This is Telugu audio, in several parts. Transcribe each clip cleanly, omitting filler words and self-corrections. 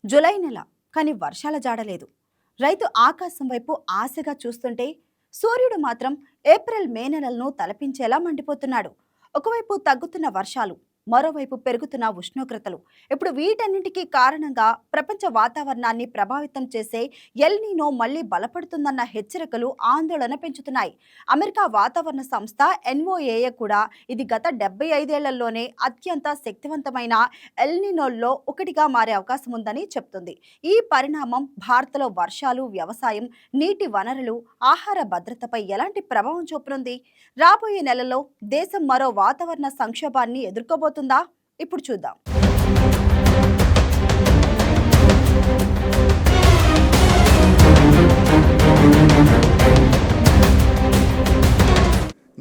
జులై నెల, కానీ వర్షాల జాడలేదు. రైతు ఆకాశం వైపు ఆశగా చూస్తుంటే సూర్యుడు మాత్రం ఏప్రిల్ మే నెలలను తలపించేలా మండిపోతున్నాడు. ఒకవైపు తగ్గుతున్న వర్షాలు, మరోవైపు పెరుగుతున్న ఉష్ణోగ్రతలు. ఇప్పుడు వీటన్నింటికీ కారణంగా ప్రపంచ వాతావరణాన్ని ప్రభావితం చేసే ఎల్ నీనో మళ్లీ బలపడుతుందన్న హెచ్చరికలు ఆందోళన పెంచుతున్నాయి. అమెరికా వాతావరణ సంస్థ ఎన్ఓఏఏ కూడా ఇది గత 75 ఏళ్లలోనే అత్యంత శక్తివంతమైన ఎల్ నీనోల్లో ఒకటిగా మారే అవకాశం ఉందని చెప్తుంది. ఈ పరిణామం భారత్లో వర్షాలు, వ్యవసాయం, నీటి వనరులు, ఆహార భద్రతపై ఎలాంటి ప్రభావం చూపనుంది? రాబోయే నెలలో దేశం మరో వాతావరణ సంక్షోభాన్ని ఎదుర్కోబోతుందా? ఇప్పుడు చూద్దాం.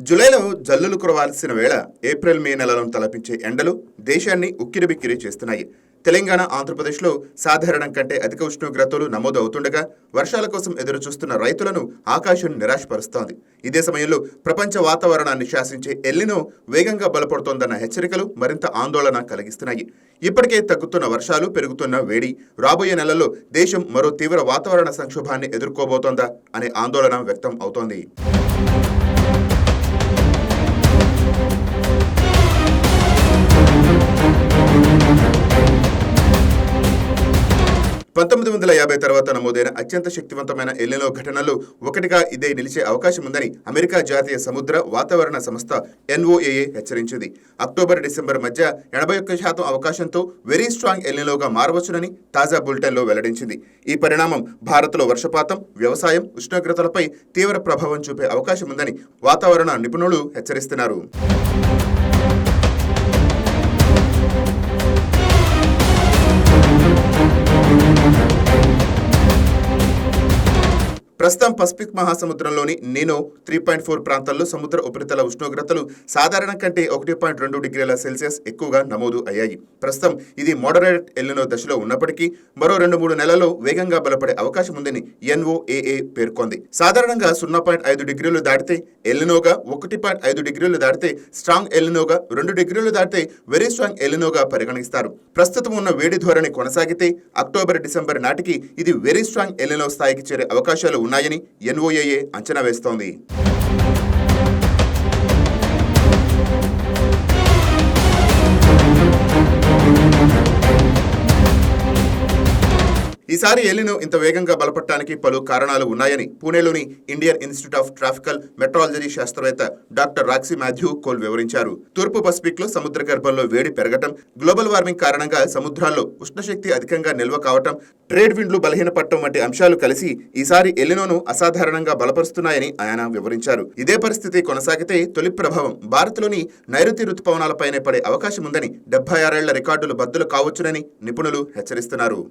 జూలైలో జల్లులు కురవాల్సిన వేళ ఏప్రిల్ మే నెలలను తలపించే ఎండలు దేశాన్ని ఉక్కిరిబిక్కిరి చేస్తున్నాయి. తెలంగాణ, ఆంధ్రప్రదేశ్లో సాధారణం కంటే అధిక ఉష్ణోగ్రతలు నమోదు అవుతుండగా వర్షాల కోసం ఎదురుచూస్తున్న రైతులను ఆకాశం నిరాశపరుస్తోంది. ఇదే సమయంలో ప్రపంచ వాతావరణాన్ని శాసించే ఎల్ నీనో వేగంగా బలపడుతోందన్న హెచ్చరికలు మరింత ఆందోళన కలిగిస్తున్నాయి. ఇప్పటికే తగ్గుతున్న వర్షాలు, పెరుగుతున్న వేడి రాబోయే నెలల్లో దేశం మరో తీవ్ర వాతావరణ సంక్షోభాన్ని ఎదుర్కోబోతోందా అనే ఆందోళన వ్యక్తం అవుతోంది. 1950 తర్వాత నమోదైన అత్యంత శక్తివంతమైన ఎల్ నీనో ఘటనల్లో ఒకటిగా ఇదే నిలిచే అవకాశం ఉందని అమెరికా జాతీయ సముద్ర వాతావరణ సంస్థ ఎన్ఓఏఏ హెచ్చరించింది. అక్టోబర్-డిసెంబర్ మధ్య 81% అవకాశంతో వెరీ స్ట్రాంగ్ ఎల్ నీనోగా మారవచ్చునని తాజా బులెటిన్లో వెల్లడించింది. ఈ పరిణామం భారత్లో వర్షపాతం, వ్యవసాయం, ఉష్ణోగ్రతలపై తీవ్ర ప్రభావం చూపే అవకాశం ఉందని వాతావరణ నిపుణులు హెచ్చరిస్తున్నారు. 'పసిఫిక్ మహాసముద్రంలోని నీనో 3.4 ప్రాంతాల్లో సముద్ర ఉపరితల ఉష్ణోగ్రతలు సాధారణం కంటే 1.2 డిగ్రీల సెల్సియస్ ఎక్కువగా నమోదు అయ్యాయి. ప్రస్తుతం ఇది మోడరేట్ ఎల్ నీనో దశలో ఉన్నప్పటికీ మరో 2-3 నెలల్లో వేగంగా బలపడే అవకాశం ఉందని ఎన్ఓఏఏ పేర్కొంది. సాధారణంగా 0.5 డిగ్రీలు దాటితే ఎల్ నీనోగా, 1.5 డిగ్రీలు దాటితే స్ట్రాంగ్ ఎల్ నీనోగా, 2 డిగ్రీలు దాటితే వెరీ స్ట్రాంగ్ ఎల్ నీనోగా పరిగణిస్తారు. ప్రస్తుతం ఉన్న వేడి ధోరణి కొనసాగితే అక్టోబర్-డిసెంబర్ నాటికి ఇది వెరీ స్ట్రాంగ్ ఎల్ నీనో స్థాయికి చేరే అవకాశాలు ఉన్నాయని ఎన్ఓఏఏ అంచనా వేస్తోంది. ఈసారి ఎల్ నీనో ఇంత వేగంగా బలపడటానికి పలు కారణాలు ఉన్నాయని పూణేలోని Indian institute of tropical meteorology శాస్త్రవేత్త డాక్టర్ రాక్సీ మాథ్యూ కోల్ వివరించారు. తూర్పు పసిఫిక్ లో సముద్ర గర్భంలో వేడి పెరగటం, గ్లోబల్ వార్మింగ్ కారణంగా సముద్రాల్లో ఉష్ణశక్తి అధికంగా నిల్వ కావటం, ట్రేడ్ విండ్లు బలహీనపడటం వంటి అంశాలు కలిసి ఈసారి ఎల్ నీనోను అసాధారణంగా బలపరుస్తున్నాయని ఆయన వివరించారు. ఇదే పరిస్థితి కొనసాగితే తొలి ప్రభావం భారత్లోని నైరుతి రుతుపవనాలపైనే పడే అవకాశం ఉందని, 76 ఏళ్ల రికార్డులు బద్దలు కావచ్చునని నిపుణులు హెచ్చరిస్తున్నారు.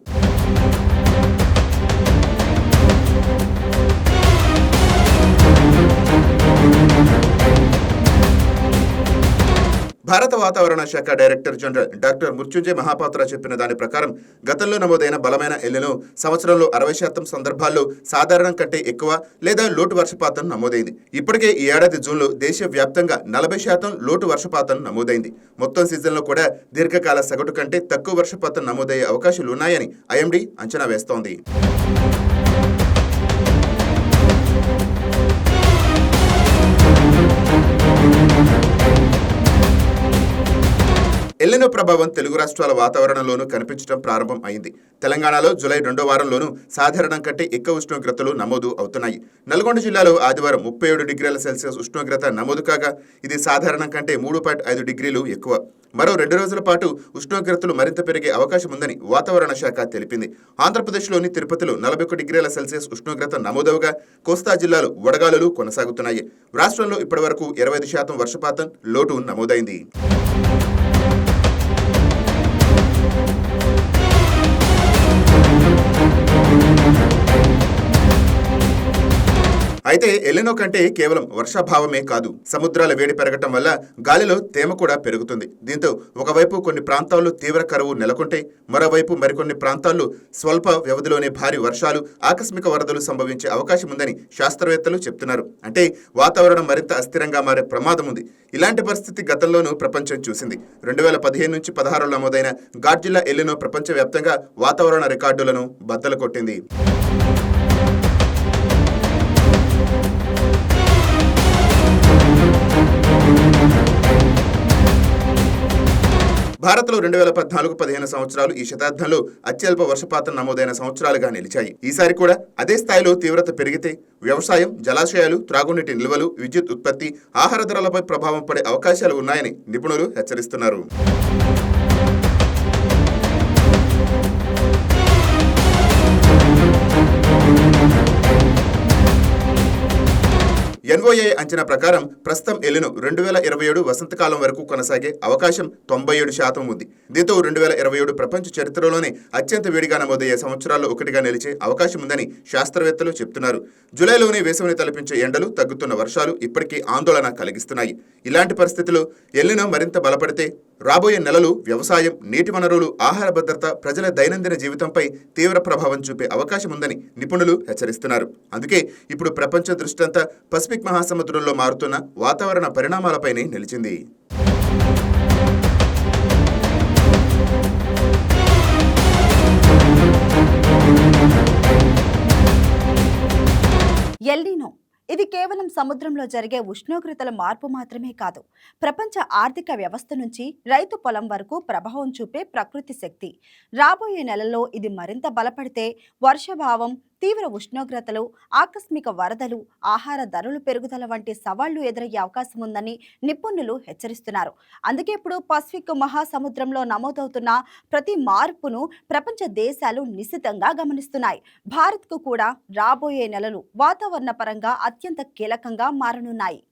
భారత వాతావరణ శాఖ director general doctor Mrutyunjay Mohapatra చెప్పిన దాని ప్రకారం గతంలో నమోదైన బలమైన ఎల్ నీనో సంవత్సరంలో 60% సందర్భాల్లో సాధారణం కంటే ఎక్కువ లేదా లోటు వర్షపాతం నమోదైంది. ఇప్పటికే ఈ ఏడాది జూన్లో దేశవ్యాప్తంగా 40% లోటు వర్షపాతం నమోదైంది. మొత్తం సీజన్లో కూడా దీర్ఘకాల సగటు కంటే తక్కువ వర్షపాతం నమోదయ్యే అవకాశాలు ఉన్నాయని ఐఎండీ అంచనా వేస్తోంది. ఎల్ నీనో ప్రభావం తెలుగు రాష్ట్రాల వాతావరణంలోనూ కనిపించడం ప్రారంభం అయింది. తెలంగాణలో జూలై 2వ వారంలోనూ సాధారణం కంటే ఎక్కువ ఉష్ణోగ్రతలు నమోదు అవుతున్నాయి. నల్గొండ జిల్లాలో ఆదివారం 37 డిగ్రీల సెల్సియస్ ఉష్ణోగ్రత నమోదు కాగా ఇది సాధారణం కంటే 3.5 డిగ్రీలు ఎక్కువ. మరో 2 రోజుల పాటు ఉష్ణోగ్రతలు మరింత పెరిగే అవకాశం ఉందని వాతావరణ శాఖ తెలిపింది. ఆంధ్రప్రదేశ్లోని తిరుపతిలో 41 డిగ్రీల సెల్సియస్ ఉష్ణోగ్రత నమోదవగా కోస్తా జిల్లాలో వడగాలులు కొనసాగుతున్నాయి. రాష్ట్రంలో ఇప్పటివరకు 25% వర్షపాతం లోటు నమోదైంది. అయితే ఎలినో కంటే కేవలం వర్షాభావమే కాదు, సముద్రాల వేడి పెరగటం వల్ల గాలిలో తేమ కూడా పెరుగుతుంది. దీంతో ఒకవైపు కొన్ని ప్రాంతాల్లో తీవ్ర కరువు నెలకొంటే, మరోవైపు మరికొన్ని ప్రాంతాల్లో స్వల్ప వ్యవధిలోనే భారీ వర్షాలు, ఆకస్మిక వరదలు సంభవించే అవకాశం ఉందని శాస్త్రవేత్తలు చెప్తున్నారు. అంటే వాతావరణం మరింత అస్థిరంగా మారే ప్రమాదం ఉంది. ఇలాంటి పరిస్థితి గతంలోనూ ప్రపంచం చూసింది. 2015 నుంచి 16 నమోదైన గాడ్జిల్లా ఎలినో ప్రపంచవ్యాప్తంగా వాతావరణ రికార్డులను బద్దలు కొట్టింది. భారత్లో 2014-15 సంవత్సరాలు ఈ శతాబ్దంలో అత్యల్ప వర్షపాతం నమోదైన సంవత్సరాలుగా నిలిచాయి. ఈసారి కూడా అదే స్థాయిలో తీవ్రత పెరిగితే వ్యవసాయం, జలాశయాలు, త్రాగునీటి నిల్వలు, విద్యుత్ ఉత్పత్తి, ఆహార ధరలపై ప్రభావం పడే అవకాశాలు ఉన్నాయని నిపుణులు హెచ్చరిస్తున్నారు. ఎన్ఓఏ అంచనా ప్రకారం ప్రస్తుతం ఎలినో 2027 వసంతకాలం వరకు కొనసాగే అవకాశం 97% ఉంది. దీంతో 2027 ప్రపంచ చరిత్రలోనే అత్యంత వేడిగా నమోదయ్యే సంవత్సరాల్లో ఒకటిగా నిలిచే అవకాశం ఉందని శాస్త్రవేత్తలు చెప్తున్నారు. జూలైలోనే వేసవిని తలపించే ఎండలు, తగ్గుతున్న వర్షాలు ఇప్పటికీ ఆందోళన కలిగిస్తున్నాయి. ఇలాంటి పరిస్థితుల్లో ఎలినో మరింత బలపడితే రాబోయే నెలలు వ్యవసాయం, నీటి వనరులు, ఆహార భద్రత, ప్రజల దైనందిన జీవితంపై తీవ్ర ప్రభావం చూపే అవకాశం ఉందని నిపుణులు హెచ్చరిస్తున్నారు. అందుకే ఇప్పుడు ప్రపంచ దృష్టంతా పసిఫిక్ మహాసముద్రంలో మారుతున్న వాతావరణ పరిణామాలపైనే నిలిచింది. ఎల్నినో ఇది కేవలం సముద్రంలో జరిగే ఉష్ణోగ్రతల మార్పు మాత్రమే కాదు, ప్రపంచ ఆర్థిక వ్యవస్థ నుంచి రైతు పొలం వరకు ప్రభావం చూపే ప్రకృతి శక్తి. రాబోయే నెలల్లో ఇది మరింత బలపడితే వర్షాభావం, తీవ్ర ఉష్ణోగ్రతలు, ఆకస్మిక వరదలు, ఆహార ధరలు పెరుగుదల వంటి సవాళ్లు ఎదురయ్యే అవకాశం ఉందని నిపుణులు హెచ్చరిస్తున్నారు. అందుకే ఇప్పుడు పసిఫిక్ మహాసముద్రంలో నమోదవుతున్న ప్రతి మార్పును ప్రపంచ దేశాలు నిశితంగా గమనిస్తున్నాయి. భారత్కు కూడా రాబోయే నెలలు వాతావరణ పరంగా అత్యంత కీలకంగా మారనున్నాయి.